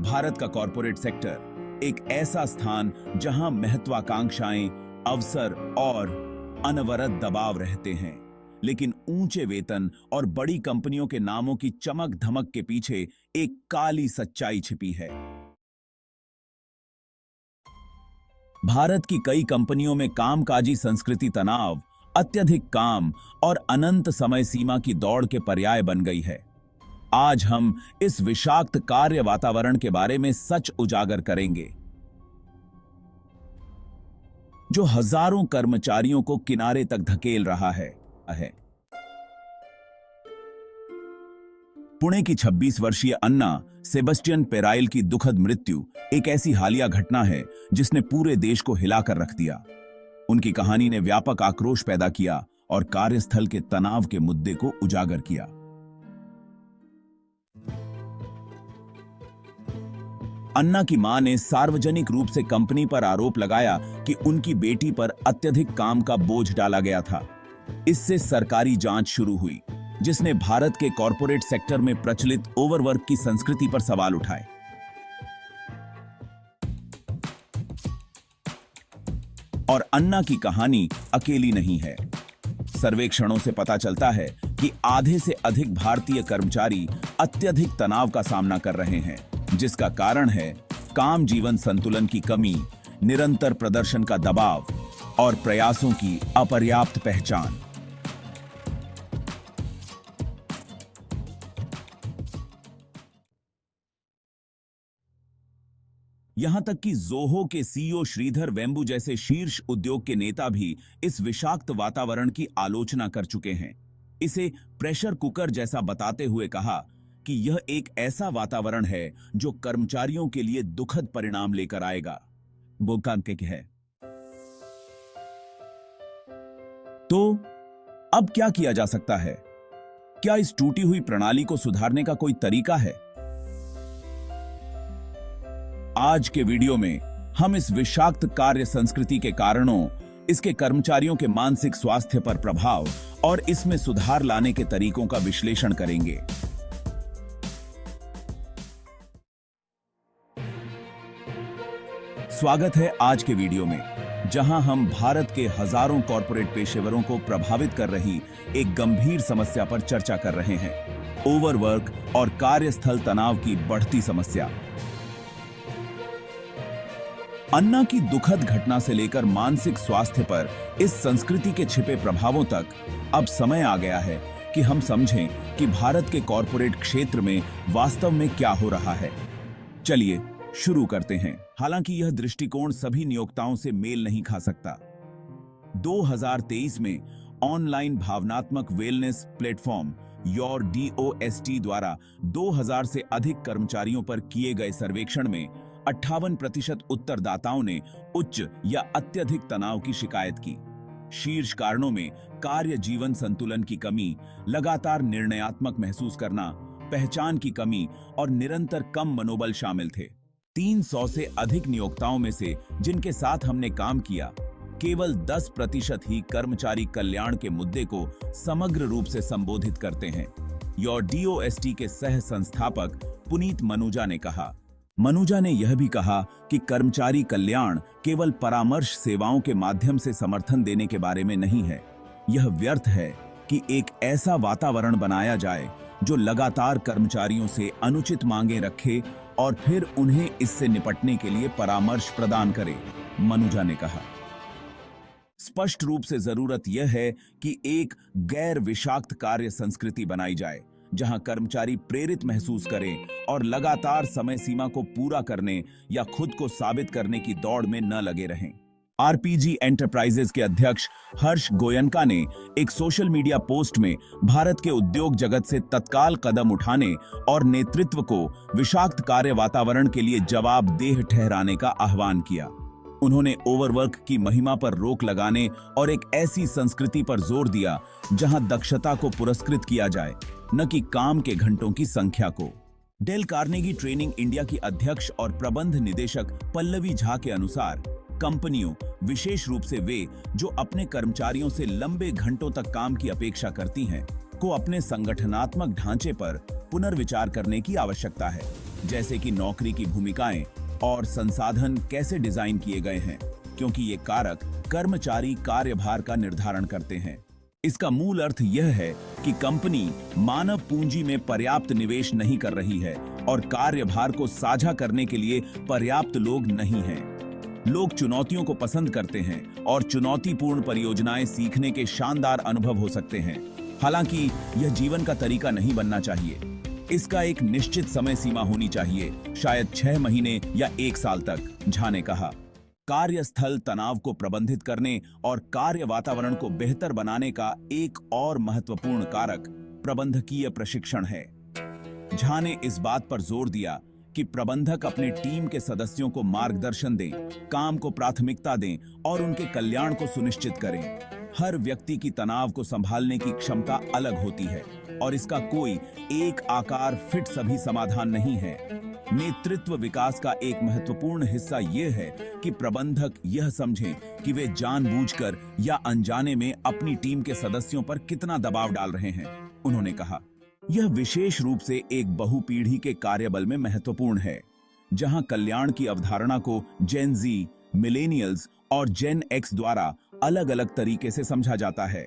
भारत का corporate sector एक ऐसा स्थान जहां महत्वाकांक्षाएं, अवसर और अनवरत दबाव रहते हैं, लेकिन ऊंचे वेतन और बड़ी कंपनियों के नामों की चमक धमक के पीछे एक काली सच्चाई छिपी है। भारत की कई कंपनियों में कामकाजी संस्कृति तनाव, अत्यधिक काम और अनंत समय सीमा की दौड़ के पर्याय बन गई है। आज हम इस विषाक्त कार्य वातावरण के बारे में सच उजागर करेंगे, जो हजारों कर्मचारियों को किनारे तक धकेल रहा है। पुणे की 26 वर्षीय अन्ना सेबेस्टियन पेराइल की दुखद मृत्यु एक ऐसी हालिया घटना है जिसने पूरे देश को हिलाकर रख दिया। उनकी कहानी ने व्यापक आक्रोश पैदा किया और कार्यस्थल के तनाव के मुद्दे को उजागर किया। अन्ना की मां ने सार्वजनिक रूप से कंपनी पर आरोप लगाया कि उनकी बेटी पर अत्यधिक काम का बोझ डाला गया था। इससे सरकारी जांच शुरू हुई, जिसने भारत के कॉरपोरेट सेक्टर में प्रचलित ओवरवर्क की संस्कृति पर सवाल उठाए। और अन्ना की कहानी अकेली नहीं है। सर्वेक्षणों से पता चलता है कि आधे से अधिक भारतीय कर्मचारी अत्यधिक तनाव का सामना कर रहे हैं, जिसका कारण है काम जीवन संतुलन की कमी, निरंतर प्रदर्शन का दबाव और प्रयासों की अपर्याप्त पहचान। यहां तक कि जोहो के सीईओ श्रीधर वेम्बु जैसे शीर्ष उद्योग के नेता भी इस विषाक्त वातावरण की आलोचना कर चुके हैं। इसे प्रेशर कुकर जैसा बताते हुए कहा कि यह एक ऐसा वातावरण है जो कर्मचारियों के लिए दुखद परिणाम लेकर आएगा। बोकांके है। तो अब क्या किया जा सकता है? क्या इस टूटी हुई प्रणाली को सुधारने का कोई तरीका है? आज के वीडियो में हम इस विषाक्त कार्य संस्कृति के कारणों, इसके कर्मचारियों के मानसिक स्वास्थ्य पर प्रभाव और इसमें सुधार लाने के तरीकों का विश्लेषण करेंगे। स्वागत है आज के वीडियो में, जहां हम भारत के हजारों कॉरपोरेट पेशेवरों को प्रभावित कर रही एक गंभीर समस्या पर चर्चा कर रहे हैं, ओवरवर्क और कार्यस्थल तनाव की बढ़ती समस्या। अन्ना की दुखद घटना से लेकर मानसिक स्वास्थ्य पर इस संस्कृति के छिपे प्रभावों तक अब समय आ गया है कि हम समझें कि भारत के कॉरपोरेट क्षेत्र में वास्तव में क्या हो रहा है। चलिए शुरू करते हैं। हालांकि यह दृष्टिकोण सभी नियोक्ताओं से मेल नहीं खा सकता। 2023 में ऑनलाइन भावनात्मक वेलनेस प्लेटफॉर्म योर DOST द्वारा 2000 से अधिक कर्मचारियों पर किए गए सर्वेक्षण में 58% उत्तरदाताओं ने उच्च या अत्यधिक तनाव की शिकायत की। शीर्ष कारणों में कार्य जीवन संतुलन की कमी, लगातार निर्णयात्मक महसूस करना, पहचान की कमी और निरंतर कम मनोबल शामिल थे। 300 से अधिक नियोक्ताओं में से जिनके साथ हमने काम किया, केवल 10% ही कर्मचारी कल्याण के मुद्दे को समग्र रूप से संबोधित करते हैं। योर DOST के सह संस्थापक पुनीत मनुजा ने कहा। मनुजा ने यह भी कहा कि कर्मचारी कल्याण केवल परामर्श सेवाओं के माध्यम से समर्थन देने के बारे में नहीं है। यह व्यर्थ है कि एक ऐसा वातावरण बनाया जाए जो लगातार कर्मचारियों से अनुचित मांगे रखे और फिर उन्हें इससे निपटने के लिए परामर्श प्रदान करे, मनुजा ने कहा। स्पष्ट रूप से जरूरत यह है कि एक गैर विषाक्त कार्य संस्कृति बनाई जाए, जहां कर्मचारी प्रेरित महसूस करें और लगातार समय सीमा को पूरा करने या खुद को साबित करने की दौड़ में न लगे रहें। RPG एंटरप्राइजेज के अध्यक्ष हर्ष गोयनका ने एक सोशल मीडिया पोस्ट में भारत के उद्योग जगत से तत्काल कदम उठाने और नेतृत्व को विषाक्त कार्य वातावरण के लिए जवाबदेह ठहराने का आह्वान किया। उन्होंने ओवरवर्क की महिमा पर रोक लगाने और एक ऐसी संस्कृति पर जोर दिया जहां दक्षता को पुरस्कृत किया जाए, न कि काम के घंटों की संख्या को। डेल कार्नेगी ट्रेनिंग इंडिया की अध्यक्ष और प्रबंध निदेशक पल्लवी झा के अनुसार, कंपनियों, विशेष रूप से वे जो अपने कर्मचारियों से लंबे घंटों तक काम की अपेक्षा करती हैं, को अपने संगठनात्मक ढांचे पर पुनर्विचार करने की आवश्यकता है। जैसे कि नौकरी की भूमिकाएं और संसाधन कैसे डिजाइन किए गए हैं, क्योंकि ये कारक कर्मचारी कार्यभार का निर्धारण करते हैं। इसका मूल अर्थ यह है कि कंपनी मानव पूंजी में पर्याप्त निवेश नहीं कर रही है और कार्यभार को साझा करने के लिए पर्याप्त लोग नहीं हैं। लोग चुनौतियों को पसंद करते हैं और चुनौतीपूर्ण परियोजनाएं सीखने के शानदार अनुभव हो सकते हैं। हालांकि यह जीवन का तरीका नहीं बनना चाहिए। इसका एक निश्चित समय सीमा होनी चाहिए, शायद 6 महीने या 1 साल तक, झा ने कहा। कार्यस्थल तनाव को प्रबंधित करने और कार्य वातावरण को बेहतर बनाने का एक और महत्वपूर्ण कारक प्रबंधकीय प्रशिक्षण है। झा ने इस बात पर जोर दिया कि प्रबंधक अपने टीम के सदस्यों को मार्गदर्शन दें, काम को प्राथमिकता दें और उनके कल्याण को सुनिश्चित करें। हर व्यक्ति की तनाव को संभालने की क्षमता अलग होती है और इसका कोई एक आकार फिट सभी समाधान नहीं है। नेतृत्व विकास का एक महत्वपूर्ण हिस्सा यह है कि प्रबंधक यह समझें कि वे जानबूझकर या अनजाने में अपनी टीम के सदस्यों पर कितना दबाव डाल रहे हैं। उन्होंने कहा, यह विशेष रूप से एक बहुपीढ़ी के कार्यबल में महत्वपूर्ण है, जहां कल्याण की अवधारणा को जेन जी, मिलेनियल्स और जेन एक्स द्वारा अलग-अलग तरीके से समझा जाता है।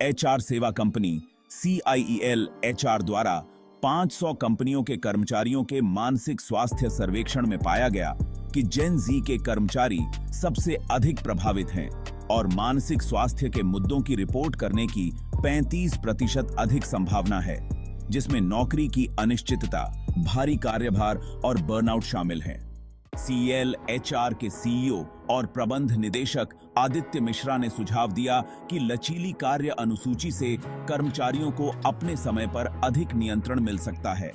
एचआर सेवा कंपनी CIEL HR द्वारा 500 कंपनियों के कर्मचारियों के मानसिक स्वास्थ्य सर्वेक्षण में पाया गया कि जेन जी के कर्मचारी सबसे अधिक प्रभावित हैं और मानसिक स्वास्थ्य के मुद्दों की रिपोर्ट करने की 35% अधिक संभावना है, जिसमें नौकरी की अनिश्चितता, भारी कार्यभार और बर्नआउट शामिल हैं। CIEL HR के CEO और प्रबंध निदेशक आदित्य मिश्रा ने सुझाव दिया कि लचीली कार्य अनुसूची से कर्मचारियों को अपने समय पर अधिक नियंत्रण मिल सकता है।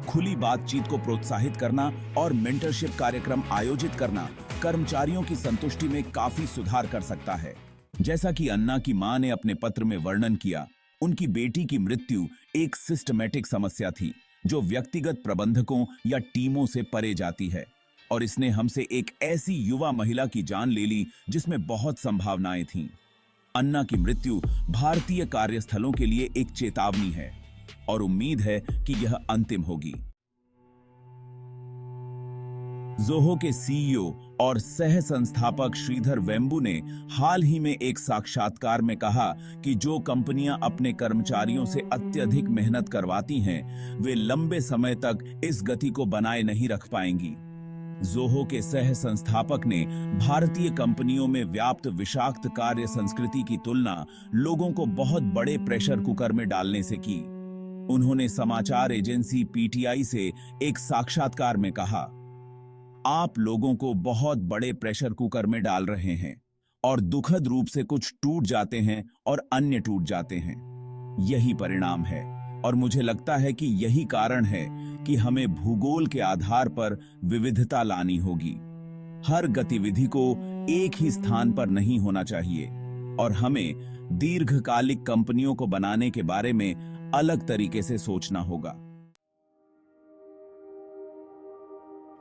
खुली बातचीत को प्रोत्साहित करना और मेंटरशिप कार्यक्रम आयोजित करना कर्मचारियों की संतुष्टि में काफी सुधार कर सकता है। जैसा कि अन्ना की मां ने अपने पत्र में वर्णन किया, उनकी बेटी की मृत्यु एक सिस्टमैटिक समस्या थी जो व्यक्तिगत प्रबंधकों या टीमों से परे जाती है, और इसने हमसे एक ऐसी युवा महिला की जान ले ली जिसमें बहुत संभावनाएं थीं। अन्ना की मृत्यु भारतीय कार्यस्थलों के लिए एक चेतावनी है और उम्मीद है कि यह अंतिम होगी। जोहो के CEO और सह संस्थापक श्रीधर वेम्बू ने हाल ही में एक साक्षात्कार में कहा कि जो कंपनियां अपने कर्मचारियों से अत्यधिक मेहनत करवाती हैं, वे लंबे समय तक इस गति को बनाए नहीं रख पाएंगी। जोहो के सह संस्थापक ने भारतीय कंपनियों में व्याप्त विषाक्त कार्य संस्कृति की तुलना लोगों को बहुत बड़े प्रेशर कुकर में डालने से की। उन्होंने समाचार एजेंसी PTI से एक साक्षात्कार में कहा, आप लोगों को बहुत बड़े प्रेशर कुकर में डाल रहे हैं और दुखद रूप से कुछ टूट जाते हैं और अन्य टूट जाते हैं। यही परिणाम है और मुझे लगता है कि यही कारण है कि हमें भूगोल के आधार पर विविधता लानी होगी। हर गतिविधि को एक ही स्थान पर नहीं होना चाहिए और हमें दीर्घकालिक कंपनियों को बनाने के बारे में अलग तरीके से सोचना होगा।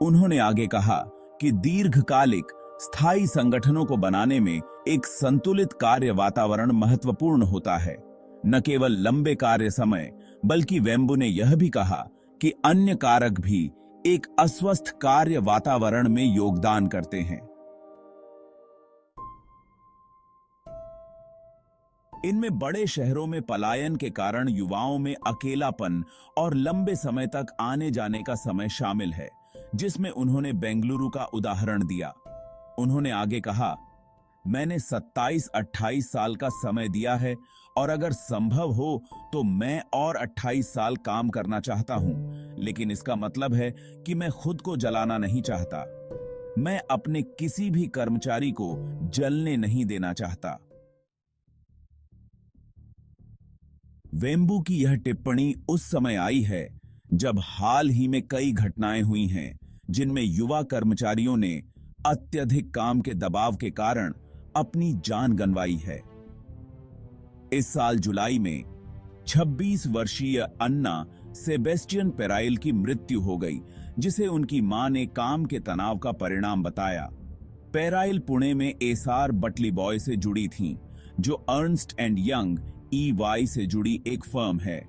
उन्होंने आगे कहा कि दीर्घकालिक स्थायी संगठनों को बनाने में एक संतुलित कार्य वातावरण महत्वपूर्ण होता है, न केवल लंबे कार्य समय, बल्कि वेम्बू ने यह भी कहा कि अन्य कारक भी एक अस्वस्थ कार्य वातावरण में योगदान करते हैं। इनमें बड़े शहरों में पलायन के कारण युवाओं में अकेलापन और लंबे समय तक आने जाने का समय शामिल है, जिसमें उन्होंने बेंगलुरु का उदाहरण दिया। उन्होंने आगे कहा, मैंने 27-28 साल का समय दिया है और अगर संभव हो तो मैं और 28 साल काम करना चाहता हूं, लेकिन इसका मतलब है कि मैं खुद को जलाना नहीं चाहता। मैं अपने किसी भी कर्मचारी को जलने नहीं देना चाहता। वेम्बू की यह टिप्पणी उस समय आई है जब हाल ही में कई घटनाएं हुई हैं जिनमें युवा कर्मचारियों ने अत्यधिक काम के दबाव के कारण अपनी जान गंवाई है। इस साल जुलाई में 26 वर्षीय अन्ना सेबेस्टियन पेराइल की मृत्यु हो गई, जिसे उनकी मां ने काम के तनाव का परिणाम बताया। पेराइल पुणे में एसआर बटली बॉय से जुड़ी थीं, जो अर्नस्ट एंड यंग EY से जुड़ी एक फर्म है।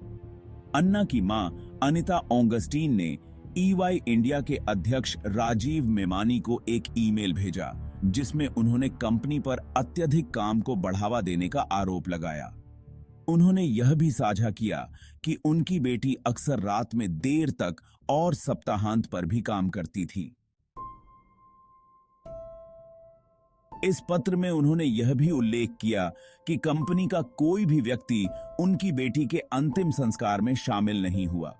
अन्ना की मां अनिता ऑगस्टीन ने EY इंडिया के अध्यक्ष राजीव मेमानी को एक ईमेल भेजा जिसमें उन्होंने कंपनी पर अत्यधिक काम को बढ़ावा देने का आरोप लगाया। उन्होंने यह भी साझा किया कि उनकी बेटी अक्सर रात में देर तक और सप्ताहांत पर भी काम करती थी। इस पत्र में उन्होंने यह भी उल्लेख किया कि कंपनी का कोई भी व्यक्ति उनकी बेटी के अंतिम संस्कार में शामिल नहीं हुआ।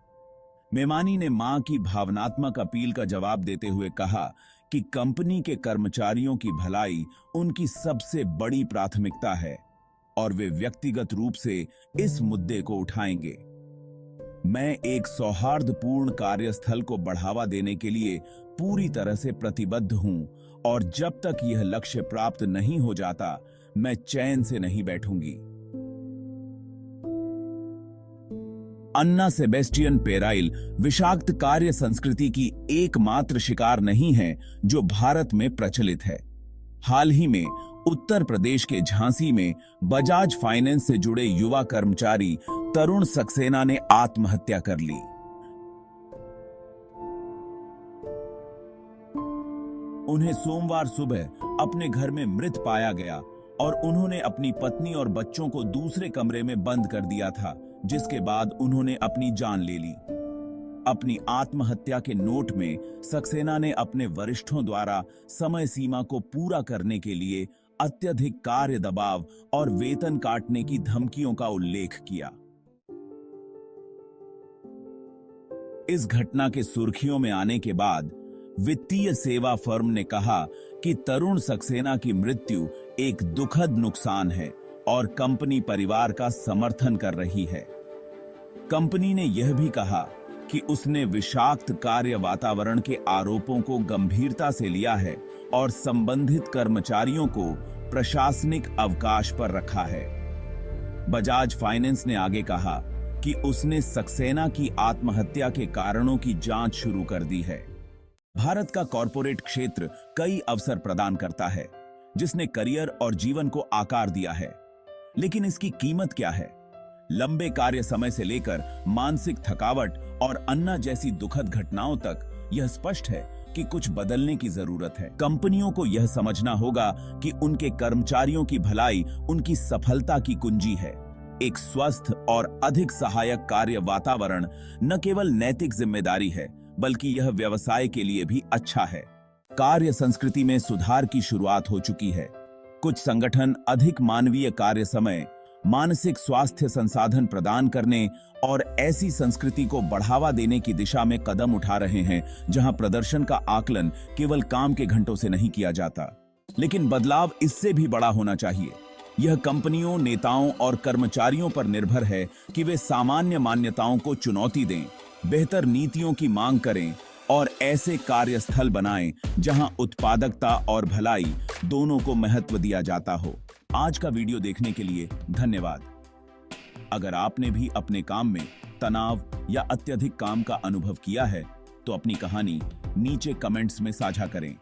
मेमानी ने मां की भावनात्मक अपील का जवाब देते हुए कहा कि कंपनी के कर्मचारियों की भलाई उनकी सबसे बड़ी प्राथमिकता है और वे व्यक्तिगत रूप से इस मुद्दे को उठाएंगे। मैं एक सौहार्दपूर्ण कार्यस्थल को बढ़ावा देने के लिए पूरी तरह से प्रतिबद्ध हूं और जब तक यह लक्ष्य प्राप्त नहीं हो जाता, मैं चैन से नहीं बैठूंगी। अन्ना सेबेस्टियन पेराइल विषाक्त कार्य संस्कृति की एकमात्र शिकार नहीं है जो भारत में प्रचलित है। हाल ही में उत्तर प्रदेश के झांसी में बजाज फाइनेंस से जुड़े युवा कर्मचारी तरुण सक्सेना ने आत्महत्या कर ली। उन्हें सोमवार सुबह अपने घर में मृत पाया गया और उन्होंने अपनी पत्नी और बच्चों को दूसरे कमरे में बंद कर दिया था, जिसके बाद उन्होंने अपनी जान ले ली। अपनी आत्महत्या के नोट में सक्सेना ने अपने वरिष्ठों द्वारा समय सीमा को पूरा करने के लिए अत्यधिक कार्य दबाव और वेतन काटने की धमकियों का उल्लेख किया। इस घटना के सुर्खियों में आने के बाद वित्तीय सेवा फर्म ने कहा कि तरुण सक्सेना की मृत्यु एक दुखद नुकसान है और कंपनी परिवार का समर्थन कर रही है। कंपनी ने यह भी कहा कि उसने विषाक्त कार्य वातावरण के आरोपों को गंभीरता से लिया है और संबंधित कर्मचारियों को प्रशासनिक अवकाश पर रखा है। बजाज फाइनेंस ने आगे कहा कि उसने सक्सेना की आत्महत्या के कारणों की जांच शुरू कर दी है। भारत का कॉरपोरेट क्षेत्र कई अवसर प्रदान करता है, जिसने करियर और जीवन को आकार दिया है, लेकिन इसकी कीमत क्या है? लंबे कार्य समय से लेकर मानसिक थकावट और अन्ना जैसी दुखद घटनाओं तक यह स्पष्ट है कि कुछ बदलने की जरूरत है। कंपनियों को यह समझना होगा कि उनके कर्मचारियों की भलाई उनकी सफलता की कुंजी है। एक स्वस्थ और अधिक सहायक कार्य वातावरण न केवल नैतिक जिम्मेदारी है, बल्कि यह व्यवसाय के लिए भी अच्छा है। कार्य संस्कृति में सुधार की शुरुआत हो चुकी है। कुछ संगठन अधिक मानवीय कार्य समय, मानसिक स्वास्थ्य संसाधन प्रदान करने और ऐसी संस्कृति को बढ़ावा देने की दिशा में कदम उठा रहे हैं जहां प्रदर्शन का आकलन केवल काम के घंटों से नहीं किया जाता। लेकिन बदलाव इससे भी बड़ा होना चाहिए। यह कंपनियों, नेताओं और कर्मचारियों पर निर्भर है कि वे सामान्य मान्यताओं को चुनौती दें, बेहतर नीतियों की मांग करें और ऐसे कार्यस्थल बनाएं जहां उत्पादकता और भलाई दोनों को महत्व दिया जाता हो। आज का वीडियो देखने के लिए धन्यवाद। अगर आपने भी अपने काम में तनाव या अत्यधिक काम का अनुभव किया है, तो अपनी कहानी नीचे कमेंट्स में साझा करें।